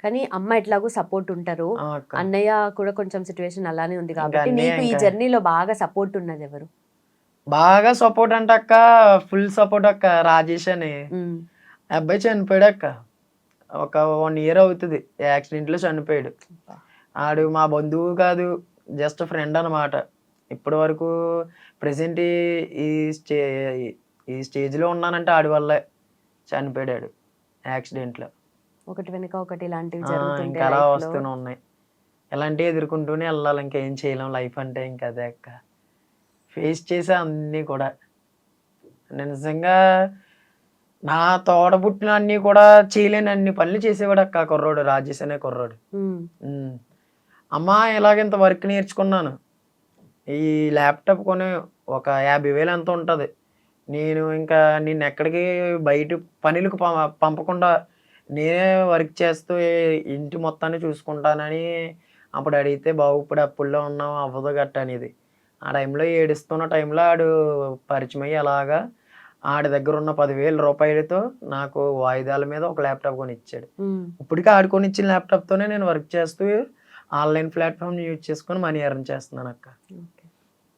కానీ అమ్మ ఎట్లాగో సపోర్ట్ ఉంటారు, అక్క అన్నయ్య కూడా కొంచెం సిచ్యువేషన్ అలానే ఉంది ఇంకా కాబట్టి అన్నయ్య నీకు ఈ ఇంకా జర్నీలో బాగా సపోర్ట్ ఉన్నది ఎవరు? బాగా సపోర్ట్ అంటే అక్క, ఫుల్ సపోర్ట్ అక్క, రాజేష్ అని. ఉమ్, ఆ అబ్బాయి చనిపోయాడు అక్క. ఒక 1 ఇయర్ అవుతుంది, యాక్సిడెంట్లో చనిపోయాడు. ఆడు మా బంధువు కాదు, జస్ట్ ఫ్రెండ్ అనమాట. ఇప్పటి వరకు ప్రెసెంట్ ఈ స్టే ఈ స్టేజ్లో ఉన్నానంటే ఆడి వల్లే. చనిపోయాడు యాక్సిడెంట్లో. ఒకటి వెనుక ఒకటి ఇలాంటివి ఇంకా జరుగుతుంటాయి అలా లైఫ్ లో. వస్తూనే ఉన్నాయి. ఇలాంటివి ఎదుర్కొంటూనే వెళ్ళాలి, ఇంకేం చేయలేం. లైఫ్ అంటే ఇంకా అదే అక్క. ఫేస్ చేసా అన్నీ కూడా. నేను నిజంగా నా తోడబుట్టిన అన్నీ కూడా చేయలేని అన్ని పనులు చేసేవాడు అక్క ఆ కుర్రోడు, రాజేష్ అనే కుర్రోడు. ఉమ్, ఉమ్. అమ్మా ఇలాగ వర్క్ నేర్చుకున్నాను. ఈ ల్యాప్టాప్ కొని ఒక 50,000 ఎంత ఉంటుంది. నేను ఇంకా నిన్ను ఎక్కడికి బయట పనులకు పంపకుండా నేనే వర్క్ చేస్తూ ఇంటి మొత్తాన్ని చూసుకుంటానని అప్పుడు అడిగితే, బాబు ఇప్పుడు అప్పుల్లో ఉన్నావు అవ్వదు గట్ట అనేది. ఆ టైంలో ఏడుస్తున్న టైంలో ఆడు పరిచయం అయ్యి అలాగా ఆడి దగ్గర ఉన్న 10,000 రూపాయలతో నాకు వాయిదాల మీద ఒక ల్యాప్టాప్ కొనిచ్చాడు. ఉమ్. ఇప్పటికీ ఆడు కొనిచ్చిన ల్యాప్టాప్తోనే నేను వర్క్ చేస్తూ ఆన్లైన్ ప్లాట్ఫామ్ యూజ్ చేసుకొని మనీ ఎర్న్ చేస్తున్నాను అక్క.